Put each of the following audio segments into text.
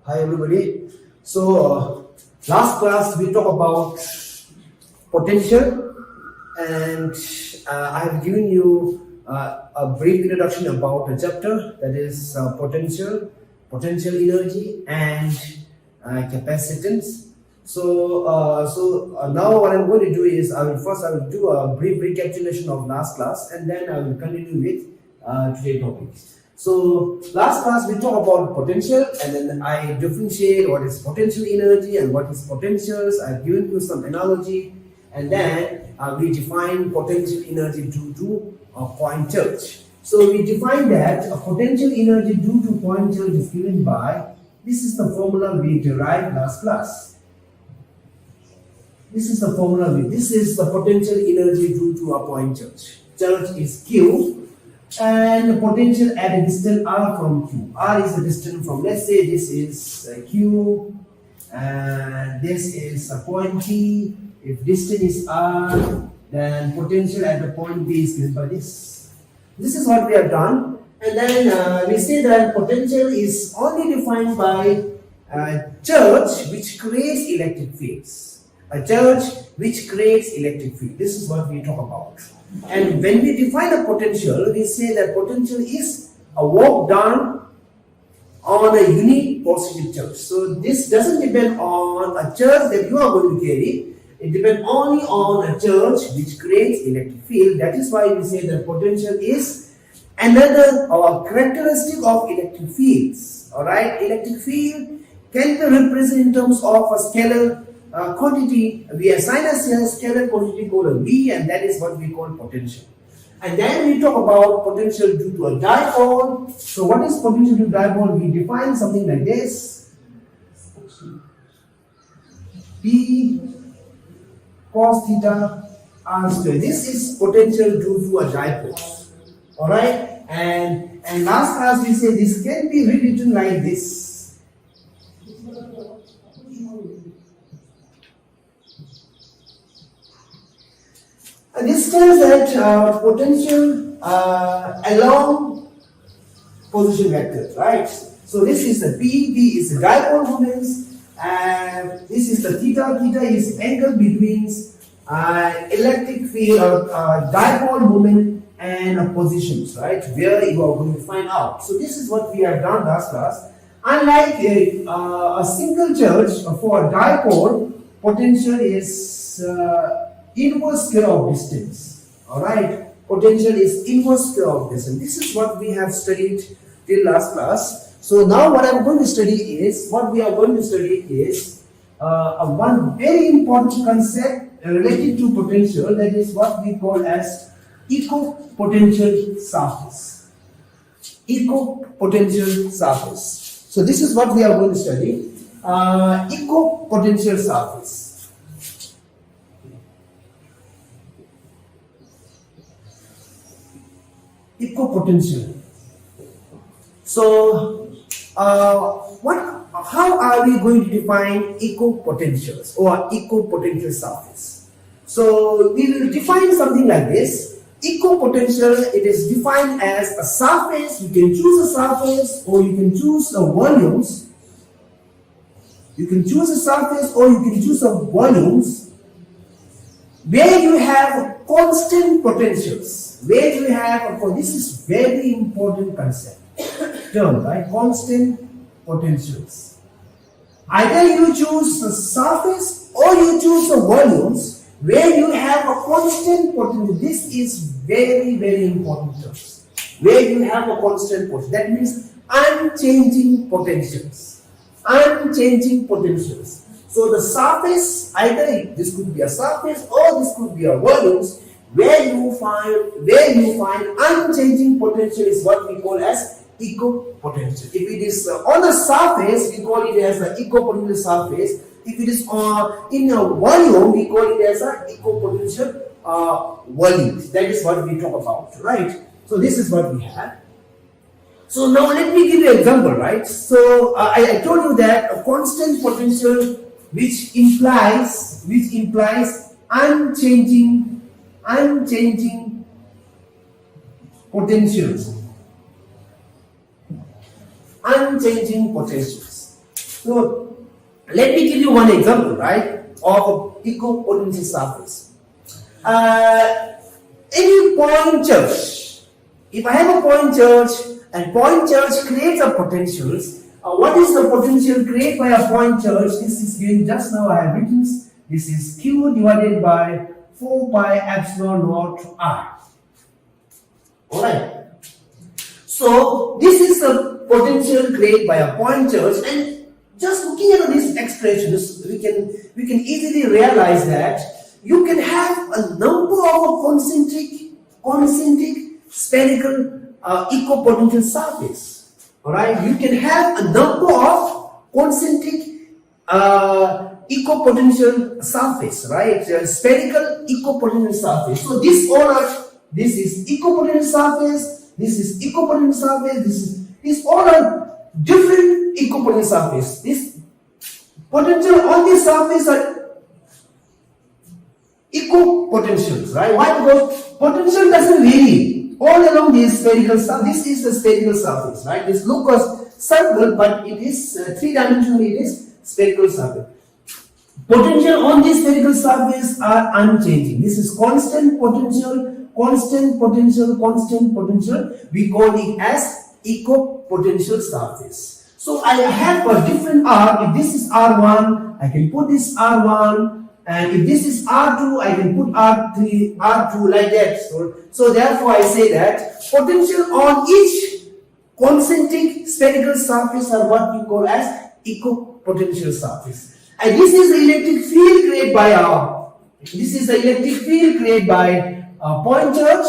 Hi everybody. So last class we talked about potential, and I have given you a brief introduction about a chapter, that is potential energy, and capacitance. So now what I'm going to do is I will do a brief recapitulation of last class, and then I will continue with today's topic. So last class we talked about potential, and then I differentiate what is potential energy and what is potentials. I've given you some analogy, and then we define potential energy due to a point charge. So we define that a potential energy due to point charge is given by, this is the formula we derived last class. This is the formula this is the potential energy due to a point charge. Charge is Q, and the potential at a distance r from Q. R is the distance from, let's say this is Q, and this is a point P. If distance is r, then potential at the point B is given by this. This is what we have done, and then we say that potential is only defined by charge which creates electric fields. A charge which creates electric field. This is what we talk about. And when we define a potential, we say that potential is a work done on a unique positive charge. So this doesn't depend on a charge that you are going to carry. It depends only on a charge which creates electric field. That is why we say that potential is another characteristic of electric fields. Alright, electric field can be represented in terms of a scalar quantity. We assign a scalar quantity called V, and that is what we call potential. And then we talk about potential due to a dipole. So what is potential due to dipole? We define something like this: P cos theta r square. This is potential due to a dipole. Alright, and last class we say this can be rewritten like this. This tells that potential along position vector, right? So this is the P is the dipole moments, and this is the theta. Theta is angle between electric field or dipole moment and positions, right? Where you are going to find out. So this is what we have done last class. Unlike a single charge for a dipole, potential is inverse square of distance. Alright, potential is inverse square of distance. This is what we have studied till last class. So now what I'm going to study is, one very important concept related to potential, that is what we call as equipotential surface. Equipotential surface. So this is what we are going to study, equipotential surface. Equipotential. So, how are we going to define equipotentials or equipotential surface? So, we will define something like this. Equipotential, it is defined as a surface. You can choose a surface, or you can choose the volumes. You can choose a surface, or you can choose the volumes where you have constant potentials. Where you have, this is very important concept term, right? Constant potentials. Either you choose the surface or you choose the volumes where you have a constant potential. This is very, very important terms. Where you have a constant potential. That means unchanging potentials. Unchanging potentials. So the surface, either this could be a surface or this could be a volumes, where you find unchanging potential is what we call as equipotential. If it is on the surface, we call it as an equipotential surface. If it is in a volume, we call it as an equipotential volume. That is what we talk about, right? So this is what we have. So now let me give you an example, right? So I told you that a constant potential which implies unchanging potentials. Unchanging potentials. So let me give you one example, right, of equipotential surface. Any point charge, if I have a point charge and point charge creates a potentials, what is the potential created by a point charge? This is given just now. I have written this is Q divided by 4 pi epsilon naught R. Alright. So this is the potential created by a point charge, and just looking at these expressions, we can easily realize that you can have a number of concentric spherical equipotential surface. Alright, you can have a number of concentric equipotential surface, right? Spherical equipotential surface. So this is equipotential surface, this is equipotential surface, these all are different equipotential surface. This potential on this surface are equipotentials, right? Why? Because potential doesn't vary all along this spherical surface. This is the spherical surface, right? This looks as circle, but it is three-dimensional. It is spherical surface. Potential on this spherical surface are unchanging. This is constant potential, constant potential, constant potential. We call it as equipotential surface. So I have a different R. If this is R1, I can put this R1. And if this is R2, I can put R3, R2 like that. So therefore I say that potential on each concentric spherical surface are what we call as equipotential surface. And this is the electric field created by point charge.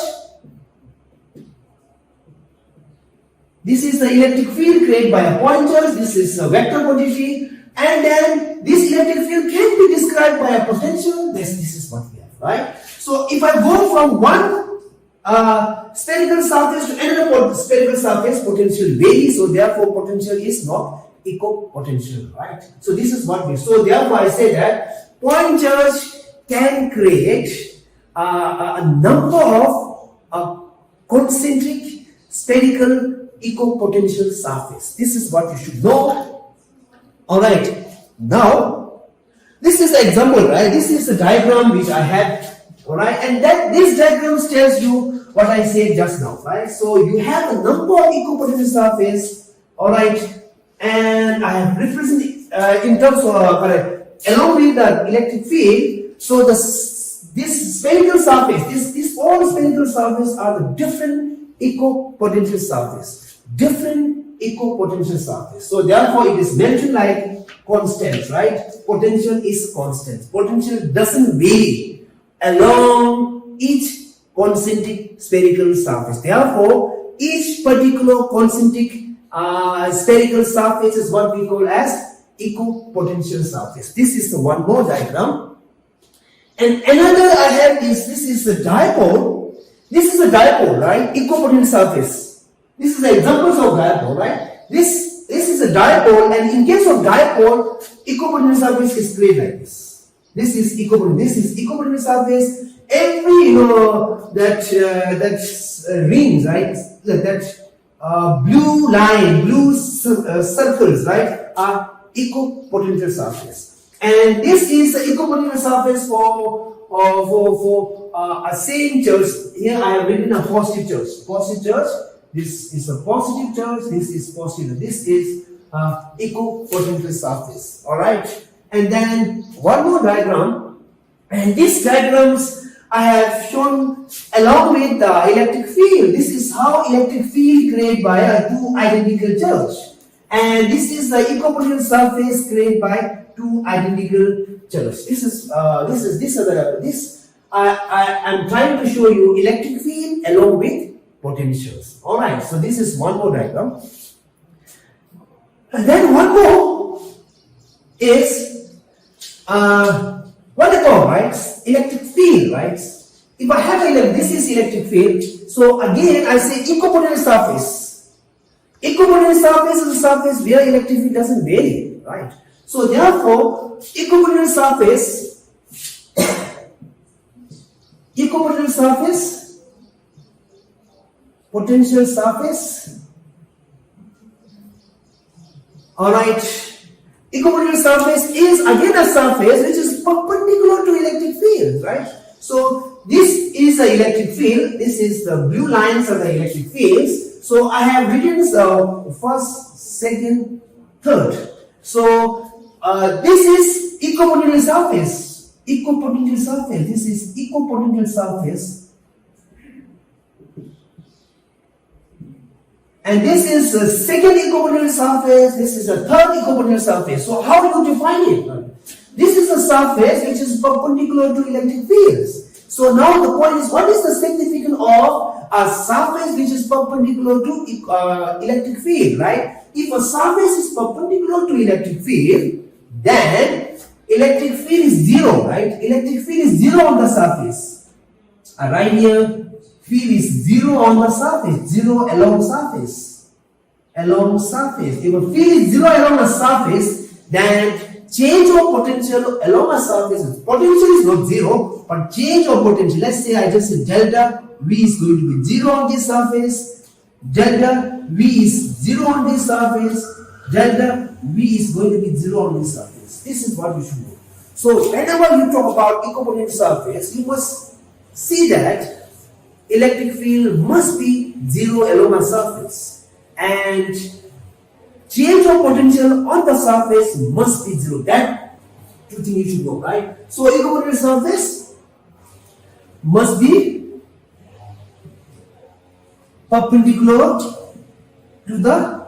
This is the electric field created by a point charge. This is a vector potential. And then this electric field can be described by a potential. This is what we have, right? So if I go from one spherical surface to another spherical surface, potential varies. So therefore, potential is not equipotential, right? So this is what we. So therefore, I say that point charge can create a number of concentric spherical equipotential surface. This is what you should know. Alright, now this is the example, right? This is the diagram which I had, alright, and that this diagram tells you what I said just now, right? So you have a number of equipotential surface, alright, and I have represented in terms of along with the electric field. So this spherical surface, this all spherical surface are the different equipotential surface, different equipotential surface. So therefore it is mentioned like constant, right? Potential is constant. Potential doesn't vary along each concentric spherical surface. Therefore, each particular concentric spherical surface is what we call as equipotential surface. This is the one more diagram. And another I have is this is a dipole. This is a dipole, right? Equipotential surface. This is the examples of dipole, right? This is a dipole, and in case of dipole, equipotential surface is created like this. This is equipotential surface. Every rings, right? That blue line, blue circles, right, are equipotential surface. And this is the equipotential surface for a same charge. Here I have written a positive charge. Positive charge. This is a positive charge, this is positive. This is equipotential surface. Alright. And then one more diagram. And these diagrams I have shown along with the electric field. This is how electric field created by two identical charge. And this is the equipotential surface created by two identical charge. I'm trying to show you electric field along with potentials. Alright, so this is one more diagram. And then one more is what they call, right? Electric field, right? If I have this is electric field. So again, I say equipotential surface. Equipotential surface is a surface where electric field doesn't vary, right? So therefore, equipotential surface, equipotential surface, potential surface. Alright, Equipotential surface is again a surface which is perpendicular to electric field, right? So this is the electric field. This is the blue lines are the electric fields. So I have written the first, second, third. So this is equipotential surface. Equipotential surface. This is equipotential surface. And this is the second equipotential surface, this is the third equipotential surface. So how do you define it? This is a surface which is perpendicular to electric fields. So now the point is, what is the significance of a surface which is perpendicular to electric field, right? If a surface is perpendicular to electric field, then electric field is zero, right? Electric field is zero on the surface. Right here, field is zero on the surface, zero along surface. Along surface. If a field is zero along the surface, then change of potential along a surface. Potential is not zero, but change of potential. Let's say I just said delta V is going to be zero on this surface. Delta V is zero on this surface. Delta V is going to be zero on this surface. This is what you should do. So whenever you talk about equipotential surface, you must see that electric field must be zero along a surface, and change of potential on the surface must be zero. That two things you should know, right? So equipotential surface must be perpendicular to the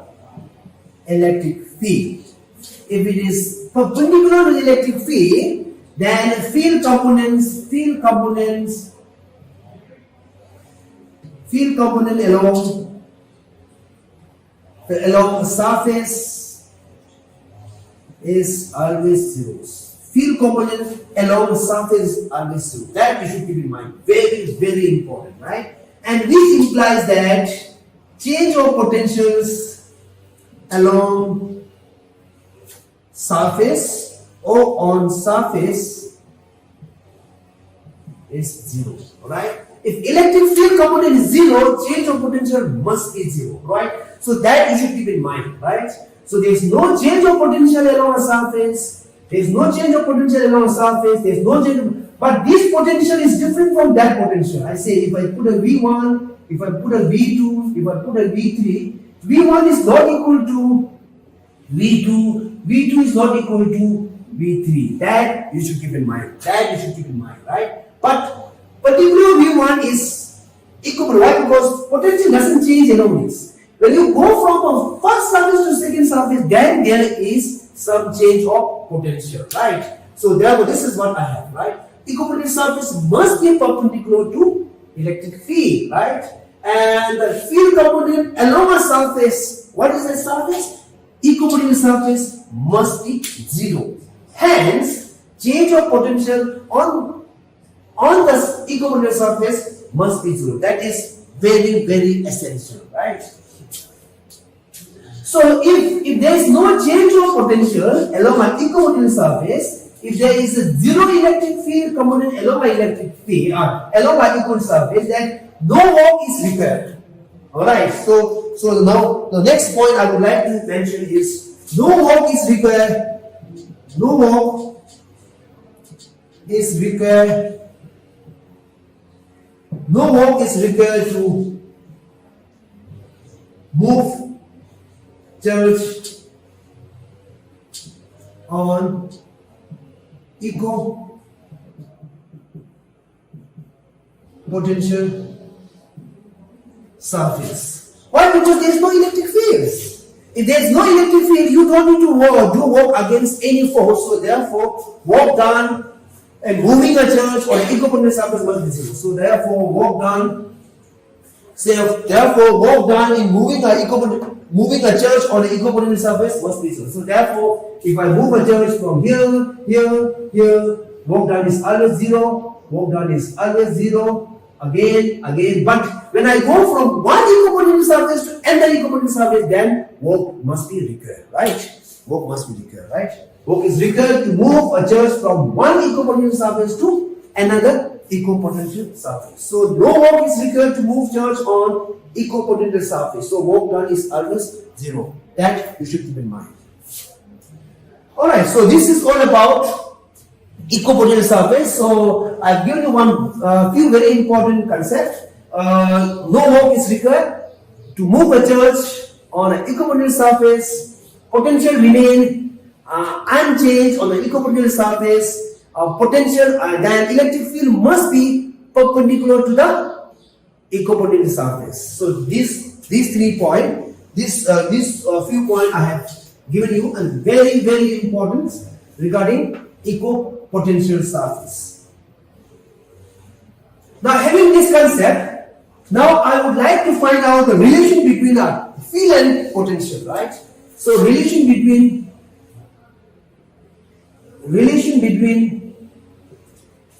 electric field. If it is perpendicular to the electric field, then field component along the surface is always zero. Field component along the surface is always zero. That you should keep in mind. Very, very important, right? And this implies that change of potentials along surface or on surface is zero, right? If electric field component is zero, change of potential must be zero, right? So that you should keep in mind, right? So there is no change of potential along a surface. There is no change of potential along a surface. There is no change but this potential is different from that potential. I say if I put a V1, if I put a V2, if I put a V3, V1 is not equal to V2, V2 is not equal to V3. That you should keep in mind. That you should keep in mind, right? But particular V1 is equal. Why? Because potential doesn't change along this. When you go from a first surface to second surface, then there is some change of potential, right? So therefore, this is what I have, right? Equipotential surface must be perpendicular to electric field, right? And the field component along a surface, what is the surface? Equipotential surface must be zero. Hence, change of potential on the equipotential surface must be zero. That is very, very essential, right? So if there is no change of potential along an equipotential surface, if there is a zero electric field component along my electric field along my equipotential surface, then no work is required. Alright, so now the next point I would like to mention is no work is required. No work is required. No work is required to move charge on equipotential surface. Why? Because there is no electric fields. If there is no electric field, you don't need to do work against any force. So therefore, work done and moving a charge on equipotential surface must be zero. So therefore, work done. Therefore, work done in moving a charge on the equipotential surface must be zero. So therefore, if I move a charge from here, work done is always zero. Work done is always zero. Again. But when I go from one equipotential surface to another equipotential surface, then work must be required, right? Work must be required, right? Work is required to move a charge from one equipotential surface to another equipotential surface. So no work is required to move charge on equipotential surface. So work done is always zero. That you should keep in mind. Alright, so this is all about equipotential surface. So I've given you one few very important concepts. No work is required to move a charge on an equipotential surface. Potential remain unchanged on the equipotential surface. Potential then electric field must be perpendicular to the equipotential surface. So these 3 points, these few points I have given you, and very important regarding equipotential surface. Now, having this concept, now I would like to find out the relation between the field and potential, right? So relation between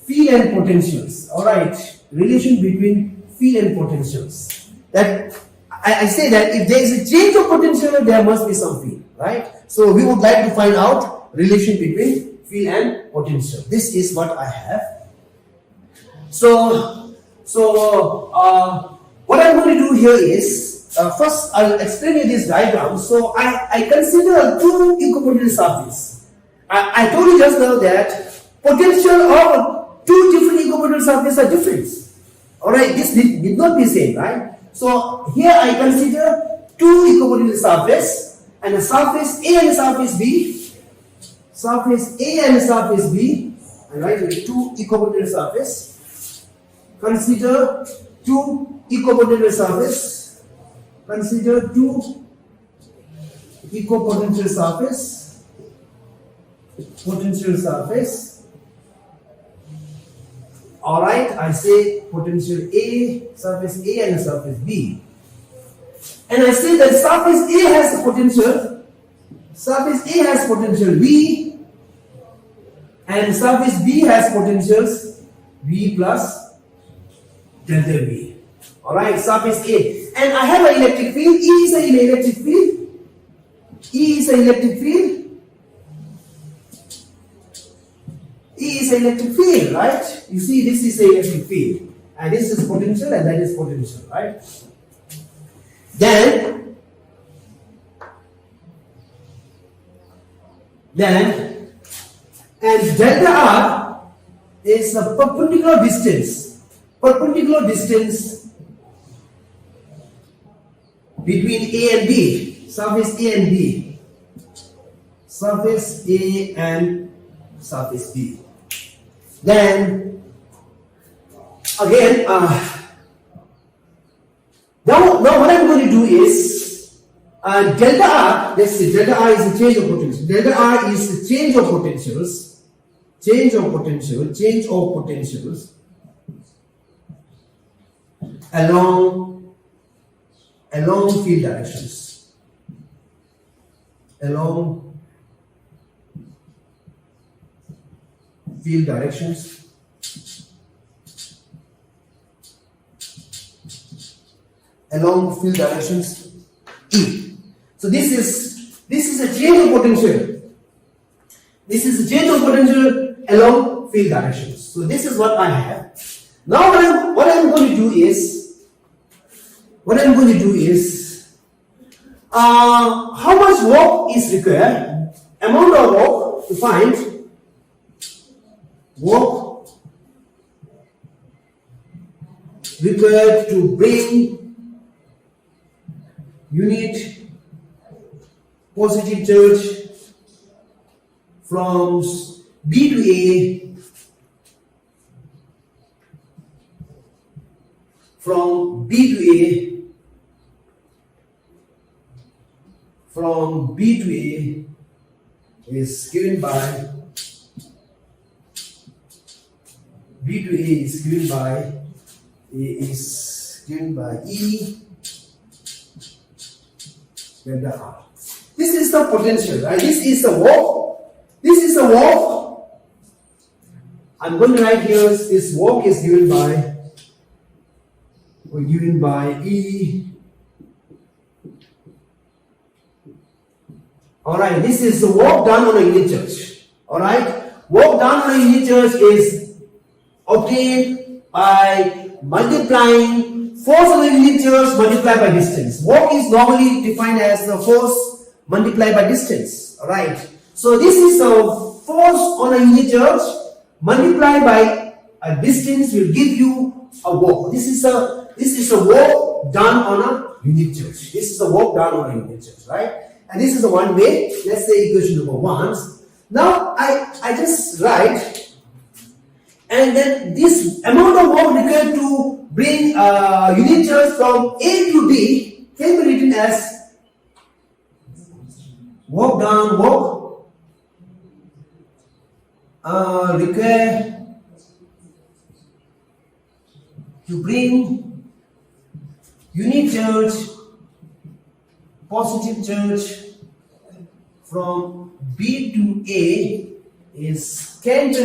field and potentials. All right, relation between field and potentials. That I say that if there is a change of potential, there must be some field, right? So we would like to find out relation between field and potential. This is what I have. So what I'm going to do here is first I'll explain you this diagram. So I consider 2 equipotential surfaces. I told you just now that potential of 2 different equipotential surfaces are different. Alright, this did not be same, right? So here I consider 2 equipotential surfaces, and a surface A and a surface B. Surface A and a surface B. Alright, 2 equipotential surfaces. Consider 2 equipotential surfaces. Consider 2 equipotential surface. Potential surface. Alright, I say potential A, surface A and surface B. And I say that surface A has the potential, surface A has potential V, and surface B has potentials V plus delta V. Alright, surface A. And I have an electric field. E is an electric field. E is an electric field. E is an electric field, right? You see, this is an electric field, and this is potential, and that is potential, right? Then and delta R is a perpendicular distance between A and B, surface A and B, surface A and surface B. Then again, now what I'm going to do is delta R. Let's see, delta R is the change of potential. Delta R is the change of potentials. Change of potentials along field directions. Along field directions. Along field directions E. So this is a change of potential. This is a change of potential along field directions. So this is what I have. Now what I'm going to do is how much work is required, amount of work to find work required to bring unit positive charge from B to A, from B to A is given by E delta R. This is the potential, right? This is the work. I'm going to write here, this work is given by E. Alright, this is the work done on a unit charge. Alright, work done on a unit charge is obtained by multiplying force on a unit charge multiplied by distance. Work is normally defined as the force multiplied by distance. Alright, So this is a force on a unit charge multiplied by a distance will give you a work. This is a work done on a unit charge. This is a work done on a unit charge, right? And this is the one way. Let's say equation number 1. Now I just write, and then this amount of work required to bring unit charge from A to B can be written as work done, work required to bring unit charge, positive charge from B to A can be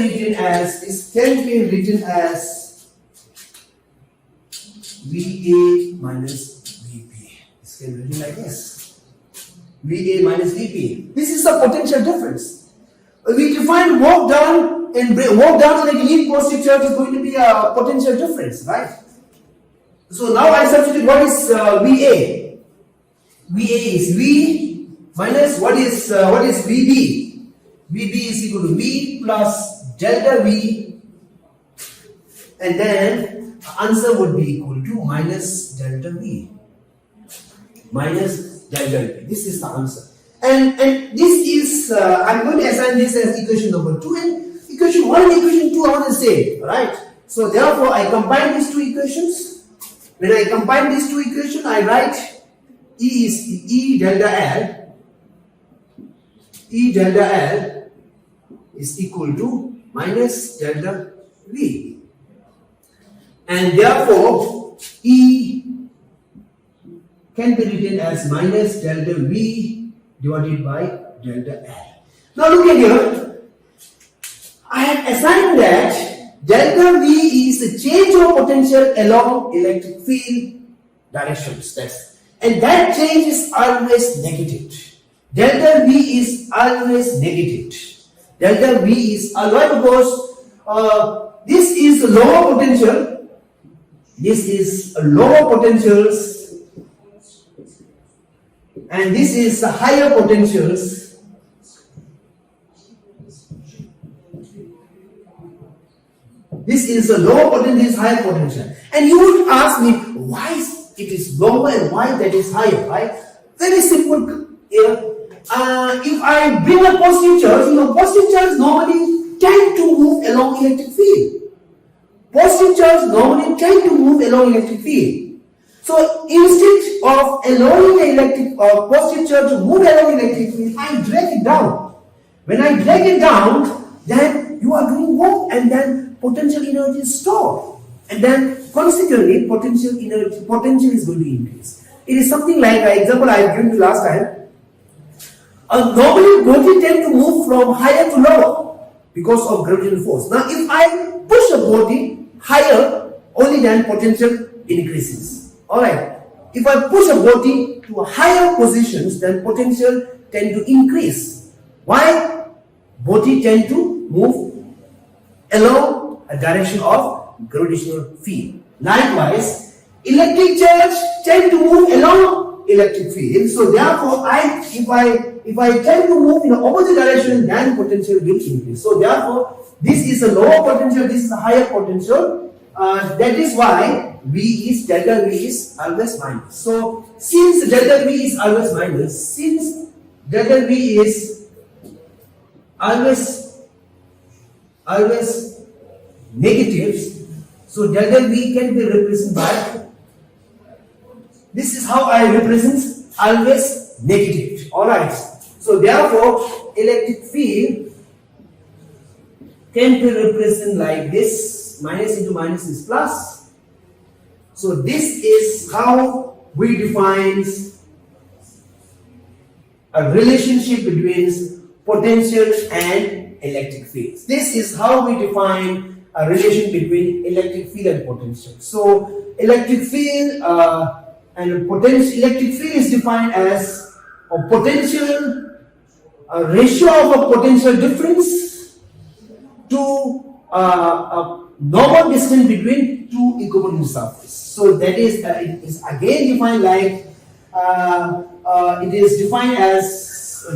written as VA minus VP. This can be written like this. VA minus VP. This is a potential difference. We define work done and work done on a unit positive charge is going to be a potential difference, right? So now I substitute what is VA. VA is V minus what is VB. VB is equal to V plus delta V, and then answer would be equal to minus delta V. Minus delta V. This is the answer. And this is I'm going to assign this as equation number 2, and equation 1 and equation 2 are the same, right? So therefore I combine these two equations. When I combine these two equations, I write E is E delta L. E delta L is equal to minus delta V, and therefore E can be written as minus delta V divided by delta L. Now look at here, I have assigned that delta V is the change of potential along electric field directions, and that change is always negative. Delta V is always negative. Delta V is always, because this is a lower potential. This is a lower potentials, and this is the higher potentials. This is a lower potential, this is higher potential. And you would ask me, why it is lower and why that is higher, right? Very simple here. If I bring a positive charge, positive charge normally tend to move along electric field. Positive charge normally tend to move along electric field. So instead of allowing the positive charge to move along electric field, I drag it down. When I drag it down, then you are doing work, and then potential energy is stored, and then consequently potential is going to increase. It is something like an example I have given you last time. Normally body tend to move from higher to lower because of gravitational force. Now if I push a body higher, only then potential increases. Alright. If I push a body to higher positions, then potential tend to increase. Why? Body tend to move along a direction of gravitational field. Likewise, electric charge tend to move along electric field. So therefore, if I tend to move in the opposite direction, then potential will increase. So therefore, this is a lower potential, this is a higher potential. That is why delta V is always minus. So since delta V is always minus, since delta V is always negative, so delta V can be represented by, this is how I represent always negative. Alright. So therefore, electric field can be represented like this. Minus into minus is plus. So this is how we define a relationship between potential and electric fields. This is how we define a relation between electric field and potential. So electric field and potential, electric field is defined as a potential, a ratio of a potential difference to a normal distance between two equivalent surfaces. So that is, it is again defined like, it is defined as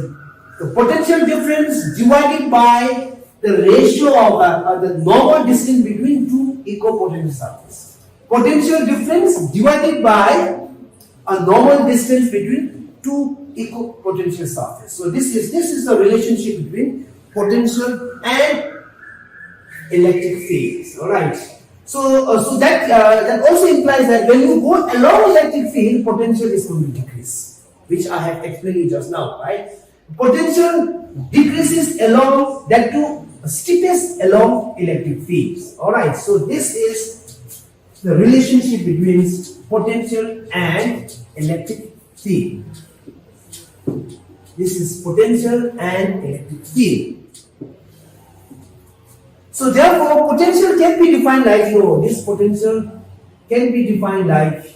the potential difference divided by the ratio of the normal distance between two equipotential surfaces. Potential difference divided by a normal distance between two equipotential surfaces. So this is the relationship between potential and electric fields. All right. So that also implies that when you go along electric field, potential is going to decrease, which I have explained just now. Right. Potential decreases along that to steepest along electric fields. All right. So this is the relationship between potential and electric field. This is potential and electric field. So therefore, potential can be defined like, this potential can be defined like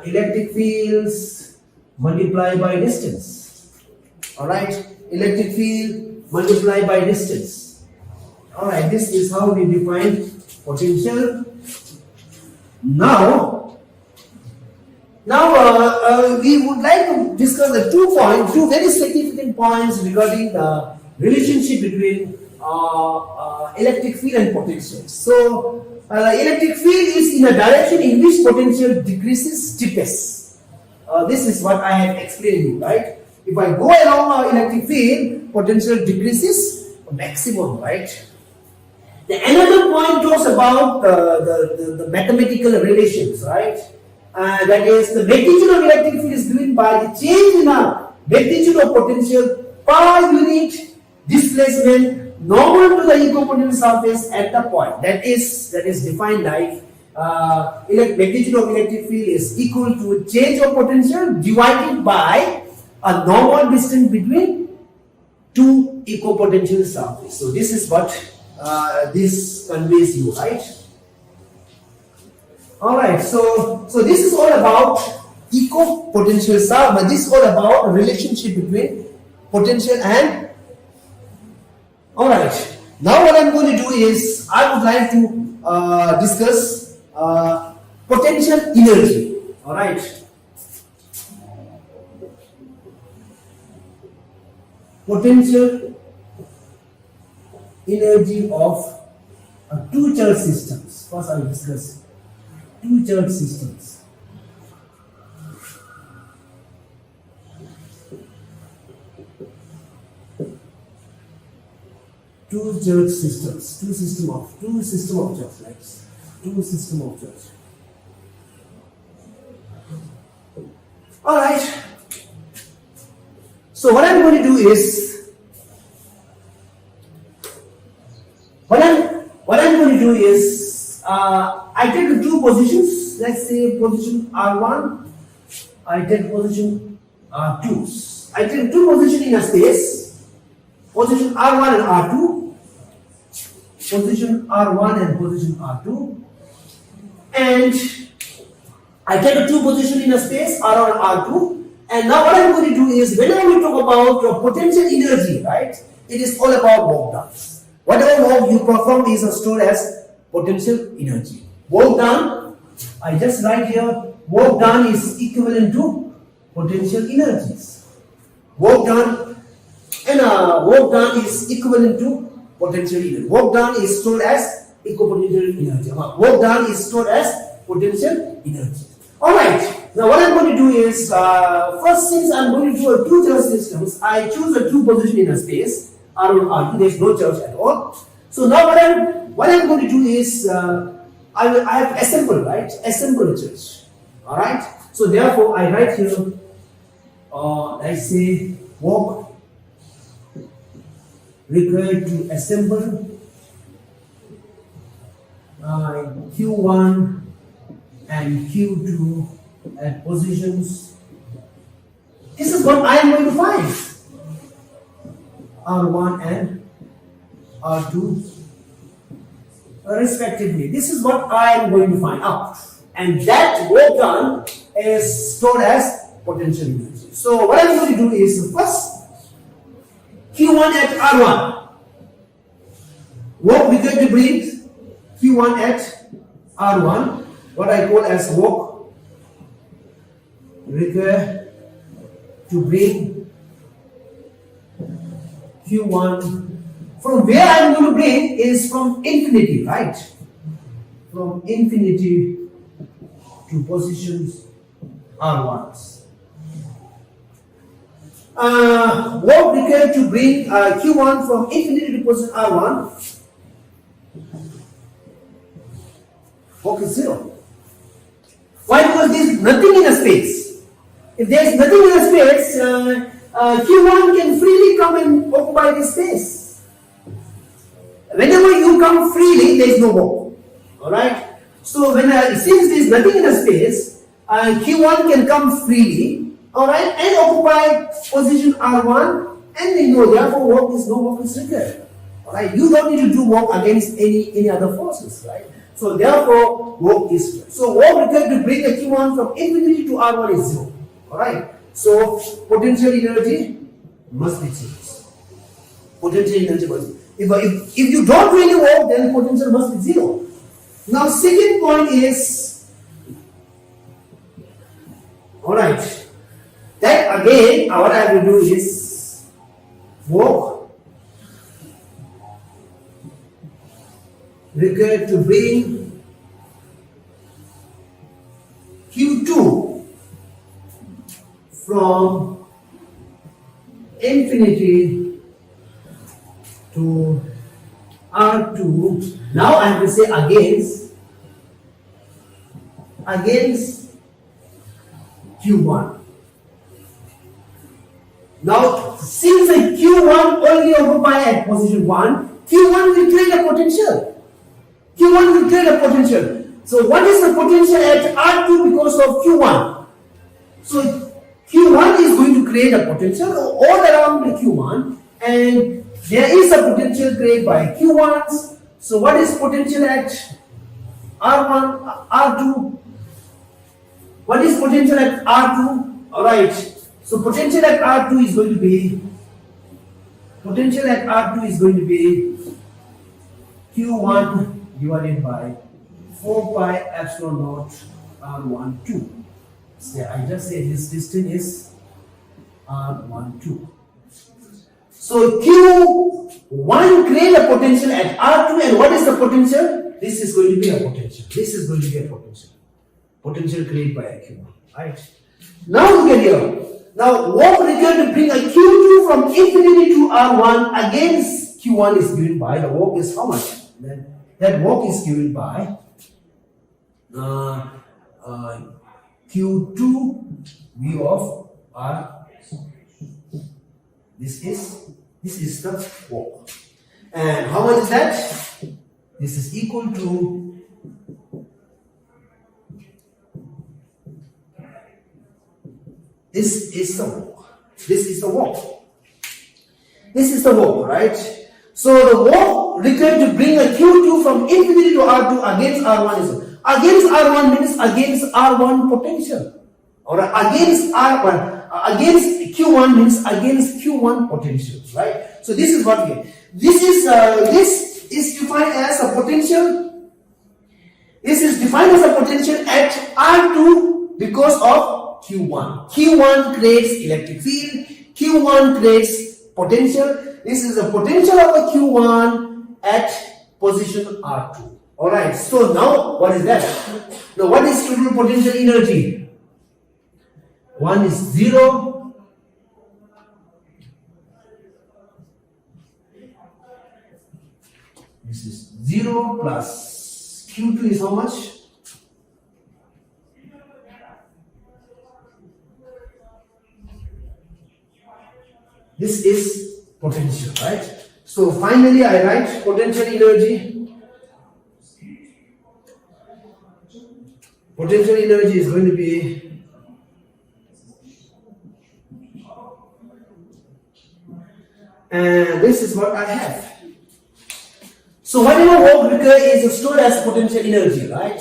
electric fields multiplied by distance. Alright, electric field multiplied by distance. Alright, this is how we define potential. Now we would like to discuss the two very significant points regarding the relationship between electric field and potential. So, electric field is in a direction in which potential decreases steepest. This is what I have explained to you, right? If I go along electric field, potential decreases maximum, right? Another point talks about the mathematical relations, right? That is, the magnitude of electric field is given by the change in the magnitude of potential per unit displacement normal to the equipotential surface at the point. That is defined like magnitude of electric field is equal to change of potential divided by a normal distance between two equipotential surfaces. So this is what this conveys you, right? Alright, so this is all about equipotential surface. This is all about relationship between potential and. Alright, now what I'm going to do is I would like to discuss potential energy. Alright, potential energy of two charge systems. First I will discuss two charge systems. Two charge systems, two system of charge, like two system of charge. All right. So what I'm going to do is, I take two positions. Let's say position R1. I take position R2. I take two positions in a space. Position R1 and R2. Position R1 and position R2. And I take two positions in a space R1 and R2. And now what I'm going to do is, whenever we talk about potential energy, right, it is all about work done. Whatever work you perform is stored as potential energy. Work done, I just write here, work done is equivalent to potential energies. Work done is equivalent to potential energy. Work done is stored as equipotential energy. Work done is stored as potential energy. Alright, now what I'm going to do is, first, since I'm going to do a two charge systems, I choose a two position in a space, R1, R2, there's no charge at all. So now what I'm going to do is, I have assembled, right? Assemble a charge. Alright, so therefore I write here, I say work required to assemble Q1 and Q2 at positions. This is what I am going to find. R1 and R2 respectively. This is what I am going to find out. And that work done is stored as potential energy. So what I am going to do is, first Q1 at R1. Work required to bring Q1 at R1, what I call as work required to bring Q1 from where I am going to bring is from infinity, right? From infinity to positions R1s. What required to bring Q1 from infinity to position R1? Work is 0. Why? Because there is nothing in a space. If there is nothing in a space, Q1 can freely come and occupy this space. Whenever you come freely, there is no work. Alright? So since there is nothing in a space, Q1 can come freely, alright, and occupy position R1, and we know therefore no work is required. Alright? You don't need to do work against any other forces, right? So therefore work is required. So work required to bring a Q1 from infinity to R1 is 0. Alright? So potential energy must be 0. Potential energy must be. If you don't do any work, then potential must be 0. Now second point is, alright, that again what I have to do is work required to bring Q2 from infinity to R2. Now I have to say against Q1. Now since the Q1 only occupy at position 1, Q1 will create a potential. Q1 will create a potential. So what is the potential at R2 because of Q1? So Q1 is going to create a potential all around the Q1, and there is a potential created by Q1s. So what is potential at R1, R2? What is potential at R2? Alright. So potential at R2 is going to be Q1 divided by 4 pi epsilon naught R12. So I just say this distance is R12. So Q1 create a potential at R2, and what is the potential? This is going to be a potential. This is going to be a potential. Potential created by a Q1. Right? Now look at here. Now work required to bring a Q2 from infinity to R1 against Q1 is given by, the work is how much? That work is given by Q2 V of R. This is the work. And how much is that? This is equal to this is the work. This is the work. This is the work, right? So the work required to bring a Q2 from infinity to R2 against R1 is against R1 means against R1 potential, or against R1 against Q1 means against Q1 potential, right? So this is what we get. This is defined as a potential. This is defined as a potential at R2 because of Q1. Q1 creates electric field. Q1 creates potential. This is the potential of a Q1 at position R2. Alright, so now what is that? Now what is total potential energy? One is 0. This is 0 plus Q2 is how much? This is potential, right? So finally I write potential energy. Potential energy is going to be and this is what I have. So whatever work required is stored as potential energy, right?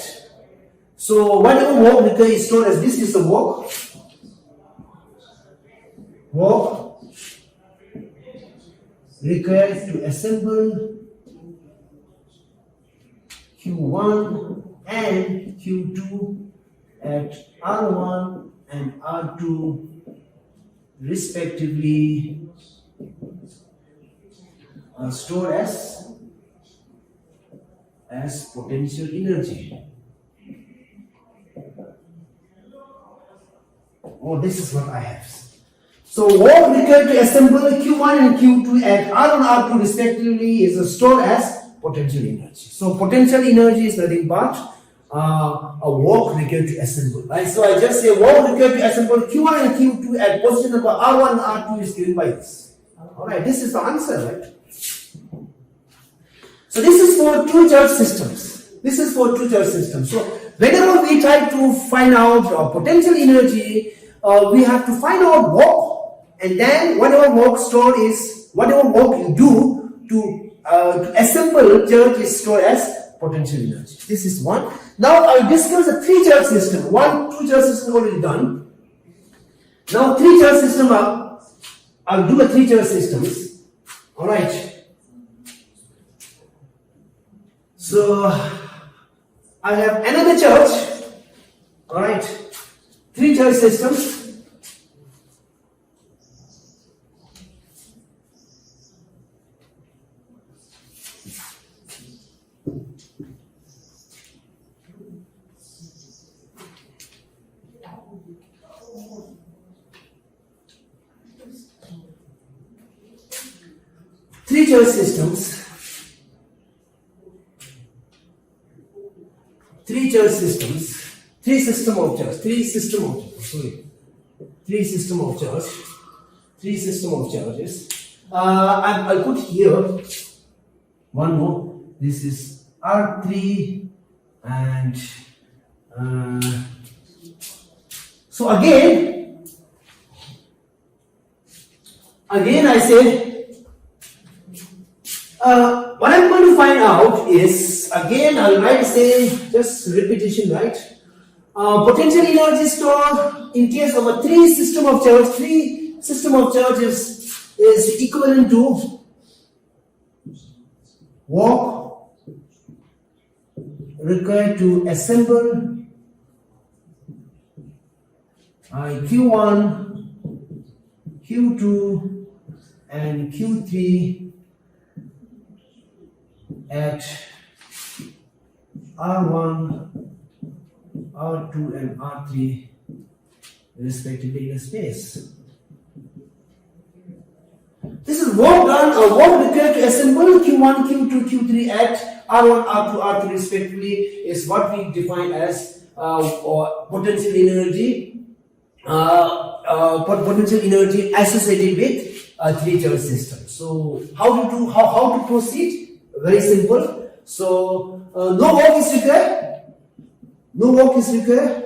So whatever work required is stored as this is the work required to assemble Q1 and Q2 at R1 and R2 respectively stored as potential energy. Oh, this is what I have. So work required to assemble Q1 and Q2 at R1, R2 respectively is stored as potential energy. So potential energy is nothing but a work required to assemble. Right? So I just say work required to assemble Q1 and Q2 at position number R1 and R2 is given by this. Alright, this is the answer, right? So this is for two charge systems. This is for two charge systems. So whenever we try to find out potential energy, we have to find out work, and then whatever work stored is, whatever work you do to assemble charge is stored as potential energy. This is one. Now I'll discuss the three charge system. Two charge system already done. Now three charge system, I'll do a three charge systems. Alright. So I have another charge. Alright. Three charge systems. Three charge systems. Three charge systems. Three system of charge. Three system of charges. I'll put here one more. This is R3 and so again I say what I'm going to find out is, again I'll write say just repetition, right? Potential energy stored in case of a three system of charge is equivalent to work required to assemble Q1, Q2 and Q3 at R1, R2 and R3 respectively in space. This is work done or work required to assemble Q1, Q2, Q3 at R1, R2, R3 respectively is what we define as potential energy. Potential energy associated with a three charge system. So how to proceed? Very simple. So no work is required. No work is required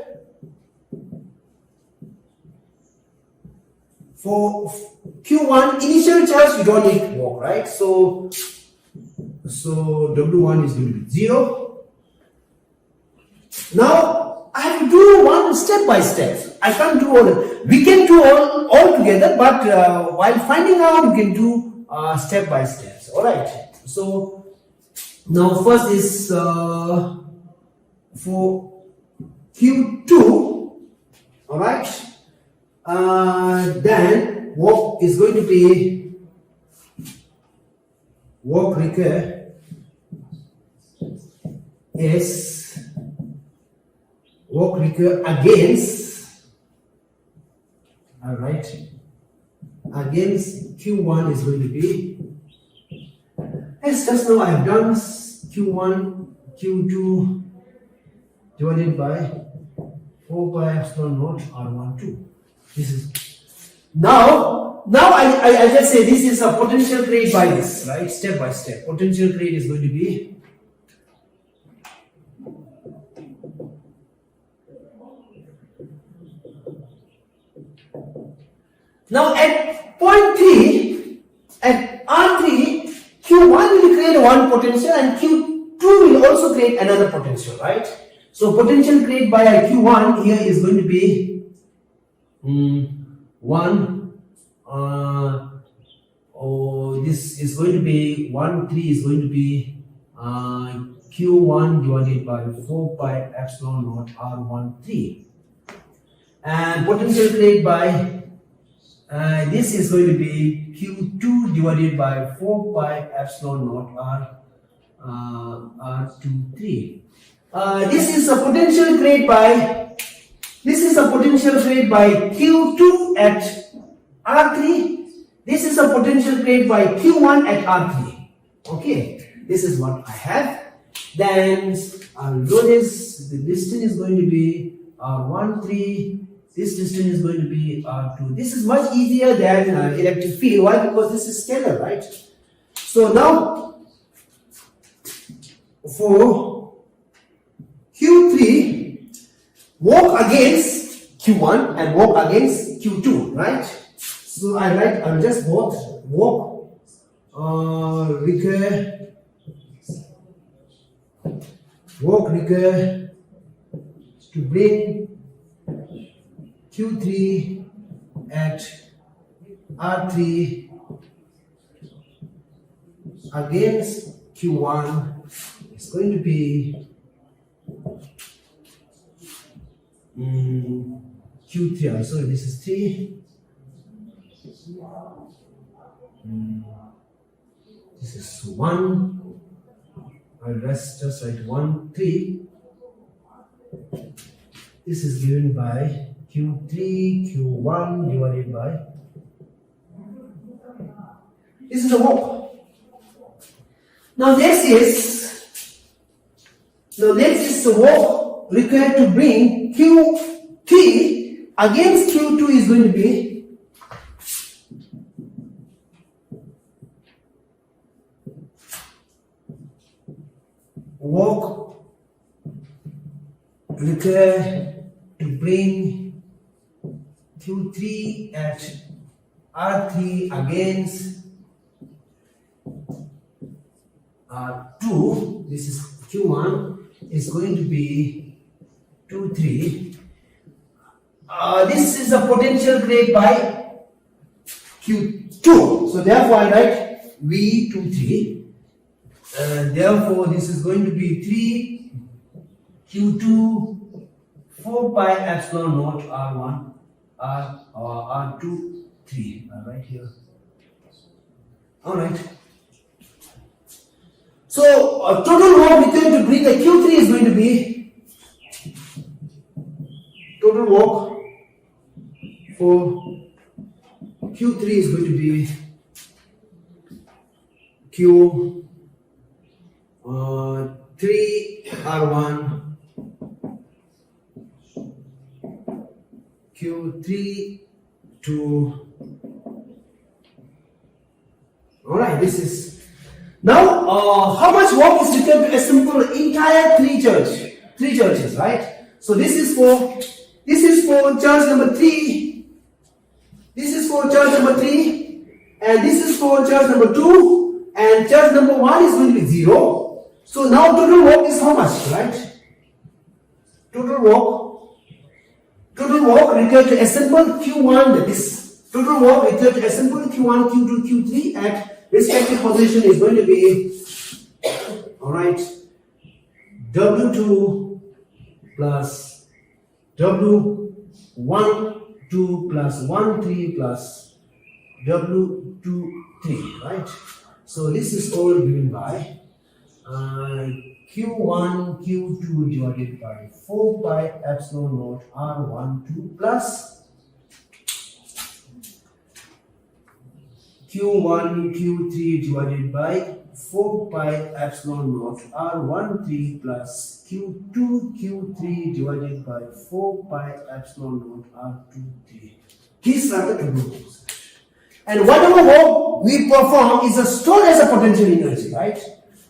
for Q1 initial charge. You don't need work, right? So W1 is going to be 0. Now I have to do one step by step. I can't do all. We can do all together, but while finding out, we can do step by steps. All right. So now first is for Q2. All right. Then work is going to be work required is work required against, all right, against Q1 is going to be, as just now I have done, Q1 Q2 divided by 4 pi epsilon naught R12. This is now I just say this is a potential created by this, right? Step by step. Potential created is going to be now at point 3 at R3 Q1 will create one potential and Q2 will also create another potential, right? So potential created by Q1 here is going to be 1 this is going to be 1 3 is going to be Q1 divided by 4 pi epsilon naught R13, and potential created by This is going to be Q2 divided by 4 pi epsilon naught R23. This is a potential created by Q2 at R3. This is a potential created by Q1 at R3. Okay, this is what I have. Then I'll do this. The distance is going to be R13. This distance is going to be R2. This is much easier than electric field. Why? Because this is scalar, right? So now for Q3, walk against Q1 and walk against Q2, right? So I'll just walk require to bring Q3 at R3 against Q1 is going to be Q3. So this is 3. This is 1. I'll just write 1, 3. This is given by Q3, Q1 divided by. This is a walk. Now next is the walk required to bring Q3 against Q2 is going to be walk required to bring Q3 at R3 against R2. This is Q1 is going to be 2, 3. This is a potential created by Q2. So therefore I write V23. Therefore this is going to be 3 Q2 4 pi epsilon naught R1 R2 3 right here. Alright. So total work required to bring the Q3 is going to be total work for Q3 is going to be Q 3 R1 Q3 2. Alright, this is now how much work is required to assemble entire three churches, right? So this is for church number 3. This is for church number 3, and this is for church number 2, and church number 1 is going to be 0. So now total work is how much, right? Total work required to assemble Q1, that is total work required to assemble Q1, Q2, Q3 at respective position is going to be, alright, W2 plus W1 2 plus 1 3 plus W2 3, right? So this is all given by Q1 Q2 divided by 4 pi epsilon naught R12 plus Q1 Q3 divided by 4 pi epsilon naught R13 plus Q2 Q3 divided by 4 pi epsilon naught R23. These are the total works. And whatever work we perform is stored as a potential energy, right?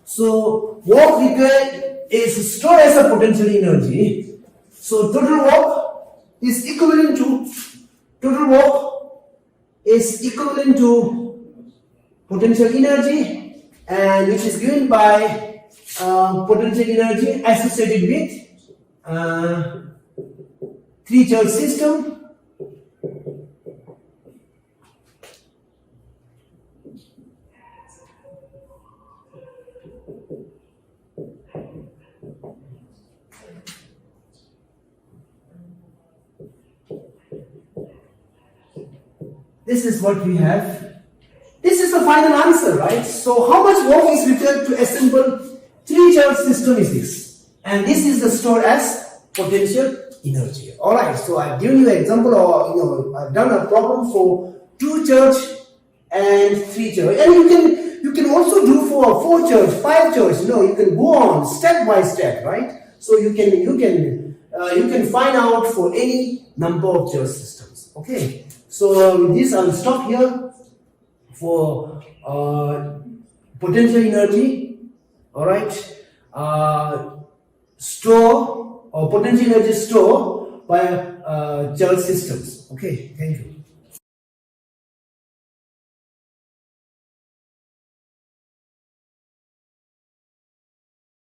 So work required is stored as a potential energy. So total work is equivalent to potential energy, and which is given by potential energy associated with three-church system. this is what we have. This is the final answer, right? So how much work is required to assemble 3-charge system is this? And this is the stored as potential energy. Alright, so I've given you an example, or I've done a problem for 2-charge and 3-charge. And you can also do for 4-charge, 5-charge, you can go on step by step, right? So you can find out for any number of charge systems. Okay, so with this I'll stop here for potential energy. All right, store or potential energy stored by charge systems. Okay, thank you.